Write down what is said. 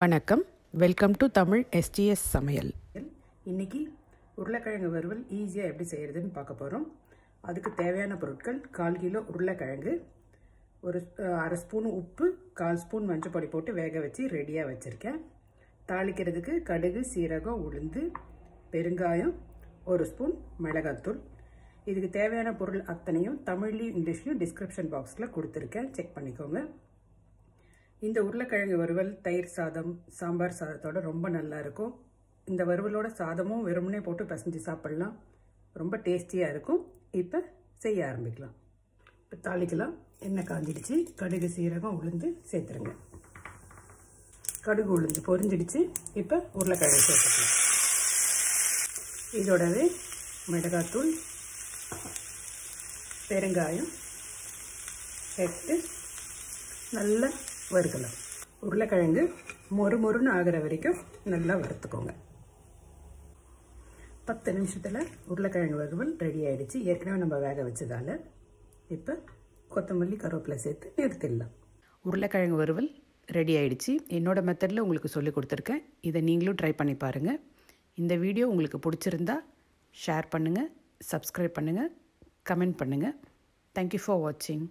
வணக்கம், welcome to Tamil SGS சமையல். இன்றைக்கி உருளைக்கிழங்கு வறுவல் ஈஸியாக எப்படி செய்கிறதுன்னு பார்க்க போகிறோம். அதுக்கு தேவையான பொருட்கள் 1/4 கிலோ உருளைக்கிழங்கு, ஒரு 1/2 ஸ்பூன் உப்பு, 1/4 ஸ்பூன் மஞ்சள் பொடி போட்டு வேக வச்சு ரெடியாக வச்சுருக்கேன். தாளிக்கிறதுக்கு கடுகு, சீரகம், உளுந்து, பெருங்காயம், 1 ஸ்பூன் மிளகாத்தூள். இதுக்கு தேவையான பொருள் அத்தனையும் தமிழ்லையும் இங்கிலீஷ்லையும் டிஸ்கிரிப்ஷன் பாக்ஸில் கொடுத்துருக்கேன், செக் பண்ணிக்கோங்க. இந்த உருளைக்கிழங்கு வறுவல் தயிர் சாதம், சாம்பார் சாதத்தோட ரொம்ப நல்லா இருக்கும். இந்த வறுவலோட சாதமும் வெறுமனே போட்டு பிசைஞ்சு சாப்பிடலாம், ரொம்ப டேஸ்டியாக இருக்கும். இப்போ செய்ய ஆரம்பிக்கலாம். இப்போ தாளிக்கலாம். எண்ணெய் காஞ்சிடுச்சு. கடுகு, சீரகம், உளுந்து சேர்த்துருங்க. கடுகு உளுந்து பொரிஞ்சிடுச்சு. இப்போ உருளைக்கிழங்கு சேர்த்துக்கலாம். இதோடவே மிளகாத்தூள், பெருங்காயம் சேர்த்து நல்லா வறுக்கலாம். உருளைக்கிழங்கு மொறுமொறுன்னு ஆகிற வரைக்கும் நல்லா வறுத்துக்கோங்க. 10 நிமிஷத்தில் உருளைக்கிழங்கு வறுவல் ரெடி ஆகிடுச்சு. ஏற்கனவே நம்ம வேக வச்சதால் இப்போ கொத்தமல்லி, கருவேப்பிலை சேர்த்து நிறுத்திடலாம். உருளைக்கிழங்கு வறுவல் ரெடி ஆகிடுச்சு. என்னோடய மெத்தடில் உங்களுக்கு சொல்லி கொடுத்துருக்கேன். இதை நீங்களும் ட்ரை பண்ணி பாருங்கள். இந்த வீடியோ உங்களுக்கு பிடிச்சிருந்தா ஷேர் பண்ணுங்கள், சப்ஸ்கிரைப் பண்ணுங்கள், கமெண்ட் பண்ணுங்கள். தேங்க்யூ ஃபார் வாட்சிங்.